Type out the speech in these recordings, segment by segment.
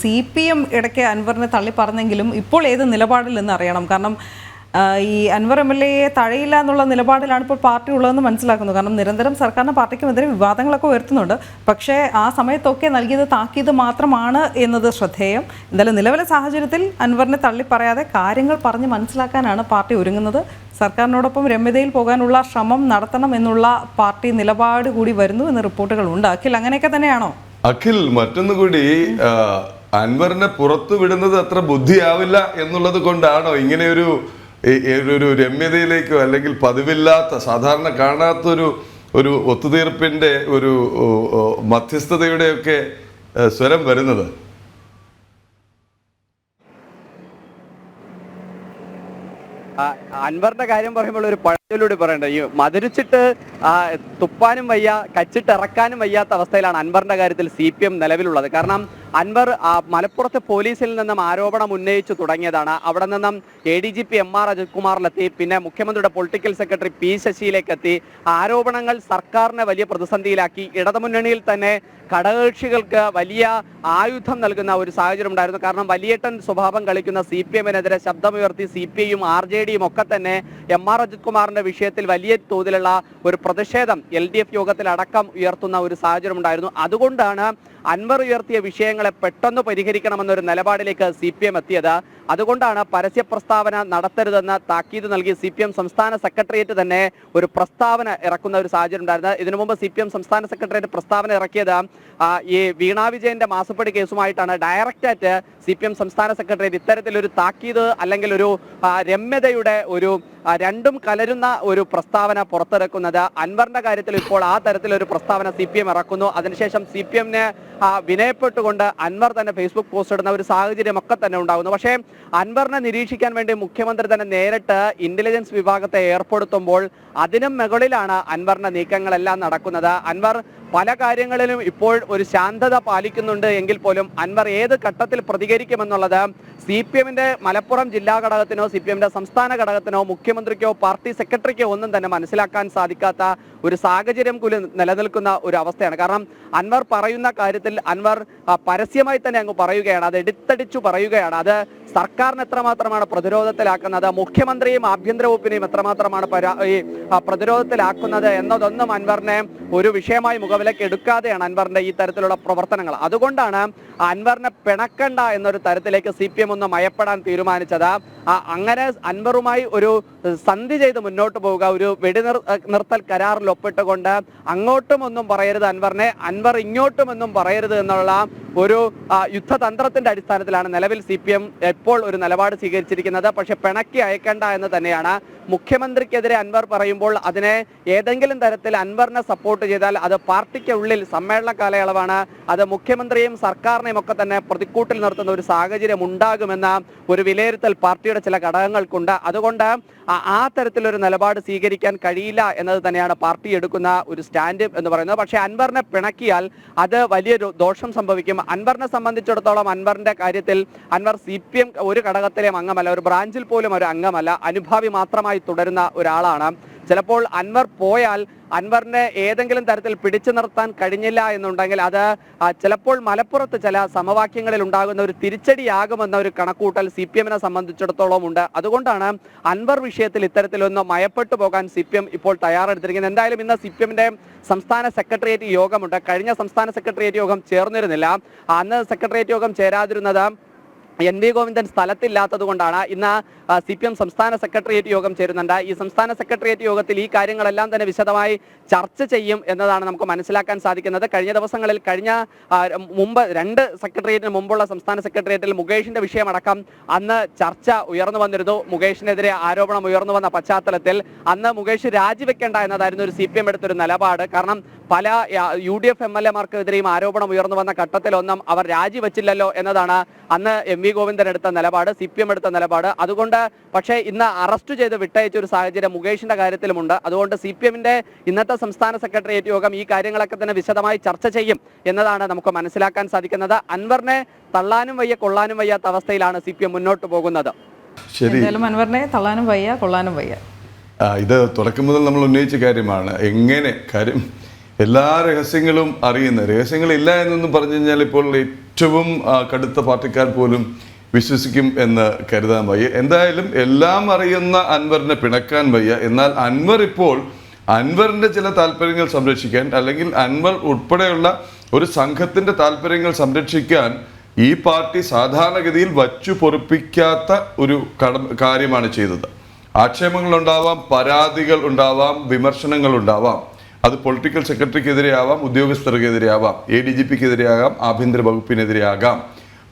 CPM ഇടയ്ക്ക് അൻവറിനെ തള്ളി പറഞ്ഞെങ്കിലും ഇപ്പോൾ ഏത് നിലപാടിൽ എന്ന് അറിയണം. കാരണം ഈ അൻവർ MLA തഴയില്ല എന്നുള്ള നിലപാടിലാണ് ഇപ്പോൾ പാർട്ടി ഉള്ളതെന്ന് മനസ്സിലാക്കുന്നു. കാരണം നിരന്തരം സർക്കാരിന് പാർട്ടിക്കുമെതിരെ വിവാദങ്ങളൊക്കെ ഉയർത്തുന്നുണ്ട്. പക്ഷേ ആ സമയത്തൊക്കെ നൽകിയത് താക്കീത് മാത്രമാണ് എന്നത് ശ്രദ്ധേയം. എന്തായാലും നിലവിലെ സാഹചര്യത്തിൽ അൻവറിനെ തള്ളി പറയാതെ കാര്യങ്ങൾ പറഞ്ഞ് മനസ്സിലാക്കാനാണ് പാർട്ടി ഒരുങ്ങുന്നത്. സർക്കാരിനോടൊപ്പം രമ്യതയിൽ പോകാനുള്ള ശ്രമം നടത്തണം എന്നുള്ള പാർട്ടി നിലപാട് കൂടി വരുന്നു എന്ന റിപ്പോർട്ടുകളുണ്ട്. അഖിൽ, അങ്ങനെയൊക്കെ തന്നെയാണോ? അഖിൽ, മറ്റൊന്നുകൂടി അൻവറിനെ പുറത്തു വിടുന്നത് അത്ര ബുദ്ധിയാവില്ല എന്നുള്ളത് കൊണ്ടാണോ ഇങ്ങനെയൊരു രമ്യതയിലേക്കോ അല്ലെങ്കിൽ പതിവില്ലാത്ത സാധാരണ കാണാത്തൊരു ഒത്തുതീർപ്പിന്റെ ഒരു മധ്യസ്ഥതയുടെയൊക്കെ സ്വരം വരുന്നത്? അൻവറിന്റെ കാര്യം പറയുമ്പോൾ ഒരു പഴഞ്ചൊല്ലൂടെ പറയണ്ട, ഈ മധുരിച്ചിട്ട് തുപ്പാനും വയ്യ കച്ചിട്ട് ഇറക്കാനും വയ്യാത്ത അവസ്ഥയിലാണ് അൻവറിന്റെ കാര്യത്തിൽ CPM നിലവിലുള്ളത്. കാരണം അൻവർ മലപ്പുറത്തെ പോലീസിൽ നിന്നും ആരോപണം ഉന്നയിച്ചു തുടങ്ങിയതാണ്. അവിടെ നിന്നും ADGP MR അജിത് കുമാറിലെത്തി, പിന്നെ മുഖ്യമന്ത്രിയുടെ പൊളിറ്റിക്കൽ സെക്രട്ടറി P ശശിയിലേക്ക് എത്തി. ആരോപണങ്ങൾ സർക്കാരിനെ വലിയ പ്രതിസന്ധിയിലാക്കി. ഇടതുമുന്നണിയിൽ തന്നെ ഘടകകക്ഷികൾക്ക് വലിയ ആയുധം നൽകുന്ന ഒരു സാഹചര്യം ഉണ്ടായിരുന്നു. കാരണം വലിയേട്ടൻ സ്വഭാവം കളിക്കുന്ന CPM-നെതിരെ ശബ്ദമുയർത്തി CPI-യും RJD-യും ഒക്കെ തന്നെ MR അജിത് കുമാറിന്റെ വിഷയത്തിൽ വലിയ തോതിലുള്ള ഒരു പ്രതിഷേധം LDF യോഗത്തിൽ അടക്കം ഉയർത്തുന്ന ഒരു സാഹചര്യം ഉണ്ടായിരുന്നു. അതുകൊണ്ടാണ് അൻവർ ഉയർത്തിയ വിഷയങ്ങളെ പെട്ടെന്ന് പരിഹരിക്കണമെന്നൊരു നിലപാടിലേക്ക് CPM എത്തിയത്. അതുകൊണ്ടാണ് പരസ്യ പ്രസ്താവന നടത്തരുതെന്ന് താക്കീത് നൽകി CPM സംസ്ഥാന സെക്രട്ടേറിയറ്റ് തന്നെ ഒരു പ്രസ്താവന ഇറക്കുന്ന ഒരു സാഹചര്യം ഉണ്ടായിരുന്നത്. ഇതിനു മുമ്പ് CPM സംസ്ഥാന സെക്രട്ടേറിയറ്റ് പ്രസ്താവന ഇറക്കിയത് ഈ വീണ വിജയന്റെ മാസപ്പടി കേസുമായിട്ടാണ്. ഡയറക്റ്റായിട്ട് CPM സംസ്ഥാന സെക്രട്ടേറിയറ്റ് ഇത്തരത്തിലൊരു താക്കീത് അല്ലെങ്കിൽ ഒരു രമ്യതയുടെ ഒരു രണ്ടും കലരുന്ന ഒരു പ്രസ്താവന പുറത്തിറക്കുന്നത്. അൻവറിന്റെ കാര്യത്തിൽ ഇപ്പോൾ ആ തരത്തിലൊരു പ്രസ്താവന CPM ഇറക്കുന്നു. അതിനുശേഷം CPM-നെ വിനയപ്പെട്ടുകൊണ്ട് അൻവർ തന്നെ ഫേസ്ബുക്ക് പോസ്റ്റ് ഇടുന്ന ഒരു സാഹചര്യം ഒക്കെ തന്നെ ഉണ്ടാകുന്നു. പക്ഷേ അൻവറിനെ നിരീക്ഷിക്കാൻ വേണ്ടി മുഖ്യമന്ത്രി തന്നെ നേരിട്ട് ഇന്റലിജൻസ് വിഭാഗത്തെ ഏർപ്പെടുത്തുമ്പോൾ അതിനും മുകളിലാണ് അൻവറിന്റെ നീക്കങ്ങളെല്ലാം നടക്കുന്നത്. അൻവർ പല കാര്യങ്ങളിലും ഇപ്പോൾ ഒരു ശാന്തത പാലിക്കുന്നുണ്ട് എങ്കിൽ പോലും അൻവർ ഏത് ഘട്ടത്തിൽ പ്രതികരിക്കുമെന്നുള്ളത് CPM-ന്റെ മലപ്പുറം ജില്ലാ ഘടകത്തിനോ CPM-ന്റെ സംസ്ഥാന ഘടകത്തിനോ മുഖ്യമന്ത്രിക്കോ പാർട്ടി സെക്രട്ടറിക്കോ ഒന്നും തന്നെ മനസ്സിലാക്കാൻ സാധിക്കാത്ത ഒരു സാഹചര്യം കൂടി നിലനിൽക്കുന്ന ഒരു അവസ്ഥയാണ്. കാരണം അൻവർ പറയുന്ന കാര്യത്തിൽ അൻവർ പരസ്യമായി തന്നെ അങ്ങ് പറയുകയാണ്, അത് എടുത്തടിച്ചു പറയുകയാണ്. അത് സർക്കാരിന് എത്രമാത്രമാണ് പ്രതിരോധത്തിലാക്കുന്നത്, മുഖ്യമന്ത്രിയും ആഭ്യന്തര വകുപ്പിനെയും എത്രമാത്രമാണ് പ്രതിരോധത്തിലാക്കുന്നത് എന്നതൊന്നും അൻവറിനെ ഒരു വിഷയമായി മുഖവിലേക്ക് എടുക്കാതെയാണ് അൻവറിന്റെ ഈ തരത്തിലുള്ള പ്രവർത്തനങ്ങൾ. അതുകൊണ്ടാണ് അൻവറിനെ പിണക്കണ്ട എന്നൊരു തരത്തിലേക്ക് CPM ഒന്ന് മയപ്പെടാൻ തീരുമാനിച്ചത്. അങ്ങനെ അൻവറുമായി ഒരു സന്ധി ചെയ്ത് മുന്നോട്ട് പോവുക, ഒരു വെടിനിർത്തൽ കരാറിൽ ഒപ്പിട്ടുകൊണ്ട് അങ്ങോട്ടും ഒന്നും പറയരുത് അൻവറിനെ, അൻവർ ഇങ്ങോട്ടും ഒന്നും പറയരുത് എന്നുള്ള ഒരു യുദ്ധതന്ത്രത്തിന്റെ അടിസ്ഥാനത്തിലാണ് നിലവിൽ CPM ഇപ്പോൾ ഒരു നിലപാട് സ്വീകരിച്ചിരിക്കുന്നത്. പക്ഷെ പിണക്കി അയക്കേണ്ട എന്ന് തന്നെയാണ്. മുഖ്യമന്ത്രിക്കെതിരെ അൻവർ പറയുമ്പോൾ അതിനെ ഏതെങ്കിലും തരത്തിൽ അൻവറിനെ സപ്പോർട്ട് ചെയ്താൽ അത് പാർട്ടിക്ക് ഉള്ളിൽ സമ്മേളന കാലയളവാണ്, അത് മുഖ്യമന്ത്രിയും സർക്കാരിനെയും ഒക്കെ തന്നെ പ്രതിക്കൂട്ടിൽ നിർത്തുന്ന ഒരു സാഹചര്യം ഉണ്ടാകുമെന്ന ഒരു വിലയിരുത്തൽ പാർട്ടിയുടെ ചില ഘടകങ്ങൾക്കുണ്ട്. അതുകൊണ്ട് ആ തരത്തിലൊരു നിലപാട് സ്വീകരിക്കാൻ കഴിയില്ല എന്നത് തന്നെയാണ് പാർട്ടി എടുക്കുന്ന ഒരു സ്റ്റാൻഡ് എന്ന് പറയുന്നത്. പക്ഷേ അൻവറിനെ പിണക്കിയാൽ അത് വലിയൊരു ദോഷം സംഭവിക്കും. അൻവറിനെ സംബന്ധിച്ചിടത്തോളം അൻവറിന്റെ കാര്യത്തിൽ അൻവർ CPM ഒരു ഘടകത്തിലെയും അംഗമല്ല, ഒരു ബ്രാഞ്ചിൽ പോലും ഒരു അംഗമല്ല, അനുഭാവി മാത്രമായി തുടരുന്ന ഒരാളാണ്. ചിലപ്പോൾ അൻവർ പോയാൽ അൻവറിനെ ഏതെങ്കിലും തരത്തിൽ പിടിച്ചു നിർത്താൻ കഴിഞ്ഞില്ല എന്നുണ്ടെങ്കിൽ അത് ചിലപ്പോൾ മലപ്പുറത്ത് ചില സമവാക്യങ്ങളിൽ ഉണ്ടാകുന്ന ഒരു തിരിച്ചടിയാകുമെന്ന ഒരു കണക്കൂട്ടൽ CPM-നെ സംബന്ധിച്ചിടത്തോളം ഉണ്ട്. അതുകൊണ്ടാണ് അൻവർ വിഷയത്തിൽ ഇത്തരത്തിലൊന്ന് മയപ്പെട്ടു പോകാൻ CPM ഇപ്പോൾ തയ്യാറെടുത്തിരിക്കുന്നത്. എന്തായാലും ഇന്ന് CPM-ന്റെ സംസ്ഥാന സെക്രട്ടേറിയറ്റ് യോഗമുണ്ട്. കഴിഞ്ഞ സംസ്ഥാന സെക്രട്ടേറിയറ്റ് യോഗം ചേർന്നിരുന്നില്ല. അന്ന് സെക്രട്ടേറിയറ്റ് യോഗം ചേരാതിരുന്നത് NV ഗോവിന്ദൻ സ്ഥലത്തില്ലാത്തത് കൊണ്ടാണ്. ഇന്ന് CPM സംസ്ഥാന സെക്രട്ടേറിയറ്റ് യോഗം ചേരുന്നുണ്ട്. ഈ സംസ്ഥാന സെക്രട്ടേറിയറ്റ് യോഗത്തിൽ ഈ കാര്യങ്ങളെല്ലാം തന്നെ വിശദമായി ചർച്ച ചെയ്യും എന്നതാണ് നമുക്ക് മനസ്സിലാക്കാൻ സാധിക്കുന്നത്. കഴിഞ്ഞ ദിവസങ്ങളിൽ മുമ്പ് 2 സെക്രട്ടേറിയറ്റിന് മുമ്പുള്ള സംസ്ഥാന സെക്രട്ടേറിയറ്റിൽ മുകേഷിന്റെ വിഷയമടക്കം അന്ന് ചർച്ച ഉയർന്നു വന്നിരുന്നു. മുകേഷിനെതിരെ ആരോപണം ഉയർന്നു വന്ന പശ്ചാത്തലത്തിൽ അന്ന് മുകേഷ് രാജിവെക്കേണ്ട എന്നതായിരുന്നു ഒരു CPM എടുത്തൊരു നിലപാട്. കാരണം പല UDF MLA-മാർക്കെതിരെയും ആരോപണം ഉയർന്നു വന്ന ഘട്ടത്തിലൊന്നും അവർ രാജിവെച്ചില്ലല്ലോ എന്നതാണ് അന്ന് MV ഗോവിന്ദൻ എടുത്ത നിലപാട്, CPM എടുത്ത നിലപാട്. അതുകൊണ്ട് പക്ഷേ ഇന്ന് അറസ്റ്റ് ചെയ്ത് വിട്ടയച്ച ഒരു സാഹചര്യം മുകേഷിന്റെ കാര്യത്തിലുമുണ്ട്. അതുകൊണ്ട് CPM-ന്റെ ഇന്നത്തെ സംസ്ഥാന സെക്രട്ടേറിയറ്റ് യോഗം ഈ കാര്യങ്ങളൊക്കെ തന്നെ വിശദമായി ചർച്ച ചെയ്യും എന്നതാണ് നമുക്ക് മനസ്സിലാക്കാൻ സാധിക്കുന്നത്. അൻവറിനെ തള്ളാനും വയ്യ കൊള്ളാനും വയ്യാത്ത അവസ്ഥയിലാണ് CPM മുന്നോട്ട് പോകുന്നത്. അൻവറിനെ തള്ളാനും വയ്യ കൊള്ളാനും വയ്യ. ഇത് തുടക്കം മുതൽ നമ്മൾ ഉന്നയിച്ച കാര്യമാണ്. എല്ലാ രഹസ്യങ്ങളും അറിയുന്ന, രഹസ്യങ്ങളില്ല എന്നൊന്നും പറഞ്ഞു കഴിഞ്ഞാൽ ഇപ്പോൾ ഏറ്റവും കടുത്ത പാർട്ടിക്കാർ പോലും വിശ്വസിക്കും എന്ന് കരുതാൻ വയ്യ. എന്തായാലും എല്ലാം അറിയുന്ന അൻവറിനെ പിണക്കാൻ വയ്യ. എന്നാൽ അൻവർ ഇപ്പോൾ അൻവറിന്റെ ചില താല്പര്യങ്ങൾ സംരക്ഷിക്കാൻ, അല്ലെങ്കിൽ അൻവർ ഉൾപ്പെടെയുള്ള ഒരു സംഘത്തിന്റെ താല്പര്യങ്ങൾ സംരക്ഷിക്കാൻ ഈ പാർട്ടി സാധാരണഗതിയിൽ വച്ചു പൊറുപ്പിക്കാത്ത ഒരു കാര്യമാണ് ചെയ്തത്. ആക്ഷേപങ്ങൾ ഉണ്ടാവാം, പരാതികൾ ഉണ്ടാവാം, വിമർശനങ്ങൾ ഉണ്ടാവാം. അത് പൊളിറ്റിക്കൽ സെക്രട്ടറിക്കെതിരെ ആവാം, ഉദ്യോഗസ്ഥർക്കെതിരെ ആവാം, ADGPക്കെതിരെ ആകാം, ആഭ്യന്തര വകുപ്പിനെതിരെ ആകാം.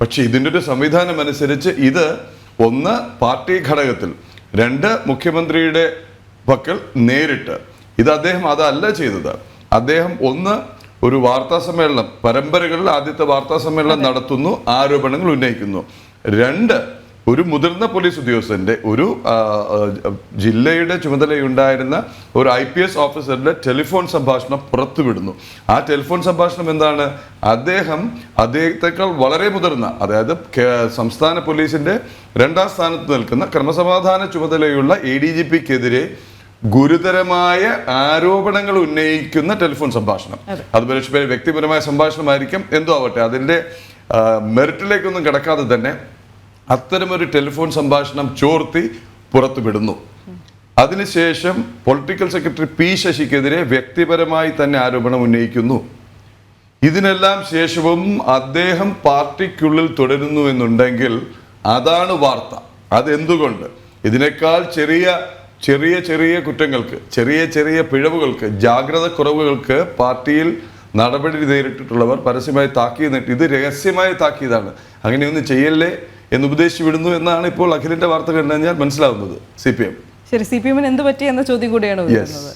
പക്ഷെ ഇതിൻ്റെ ഒരു സംവിധാനം അനുസരിച്ച് ഇത് ഒന്ന് പാർട്ടി ഘടകത്തിൽ, രണ്ട് മുഖ്യമന്ത്രിയുടെ പക്കൽ നേരിട്ട്. ഇത് അദ്ദേഹം അതല്ല ചെയ്തത്. അദ്ദേഹം ഒന്ന് ഒരു വാർത്താ സമ്മേളനം, പരമ്പരകളിൽ ആദ്യത്തെ വാർത്താ സമ്മേളനം നടത്തുന്നു, ആരോപണങ്ങൾ ഉന്നയിക്കുന്നു. രണ്ട്, ഒരു മുതിർന്ന പോലീസ് ഉദ്യോഗസ്ഥന്റെ, ഒരു ജില്ലയുടെ ചുമതലയുണ്ടായിരുന്ന ഒരു IPS ഓഫീസറുടെ ടെലിഫോൺ സംഭാഷണം പുറത്തുവിടുന്നു. ആ ടെലിഫോൺ സംഭാഷണം എന്താണ്? അദ്ദേഹത്തെക്കാൾ വളരെ മുതിർന്ന, അതായത് സംസ്ഥാന പോലീസിന്റെ 2ാം സ്ഥാനത്ത് നിൽക്കുന്ന ക്രമസമാധാന ചുമതലയുള്ള ADGPക്കെതിരെ ഗുരുതരമായ ആരോപണങ്ങൾ ഉന്നയിക്കുന്ന ടെലിഫോൺ സംഭാഷണം. അത് വ്യക്തിപരമായ സംഭാഷണമായിരിക്കും, എന്തോ ആവട്ടെ, അതിന്റെ മെറിറ്റിലേക്കൊന്നും കിടക്കാതെ തന്നെ അത്തരമൊരു ടെലിഫോൺ സംഭാഷണം ചോർത്തി പുറത്തുവിടുന്നു. അതിനുശേഷം പൊളിറ്റിക്കൽ സെക്രട്ടറി P. ശശിക്കെതിരെ വ്യക്തിപരമായി തന്നെ ആരോപണം ഉന്നയിക്കുന്നു. ഇതിനെല്ലാം ശേഷവും അദ്ദേഹം പാർട്ടിക്കുള്ളിൽ തുടരുന്നു എന്നുണ്ടെങ്കിൽ അതാണ് വാർത്ത. അതെന്തുകൊണ്ട്? ഇതിനേക്കാൾ ചെറിയ ചെറിയ കുറ്റങ്ങൾക്ക്, ചെറിയ പിഴവുകൾക്ക്, ജാഗ്രത കുറവുകൾക്ക് പാർട്ടിയിൽ നടപടി നേരിട്ടിട്ടുള്ളവർ പരസ്യമായി താക്കീത് നീട്ടി. ഇത് രഹസ്യമായി താക്കീതാണ്. അങ്ങനെയൊന്നും ചെയ്യല്ലേ എന്ന് ഉപദേശിച്ചു വിടുന്നു എന്നാണ് ഇപ്പോൾ അഖിലിന്റെ വാർത്ത കണ്ടു കഴിഞ്ഞാൽ മനസ്സിലാവുന്നത്. CPM ശരി, CPM എന്ത് പറ്റി എന്ന ചോദ്യം കൂടിയാണ് വരുന്നത്.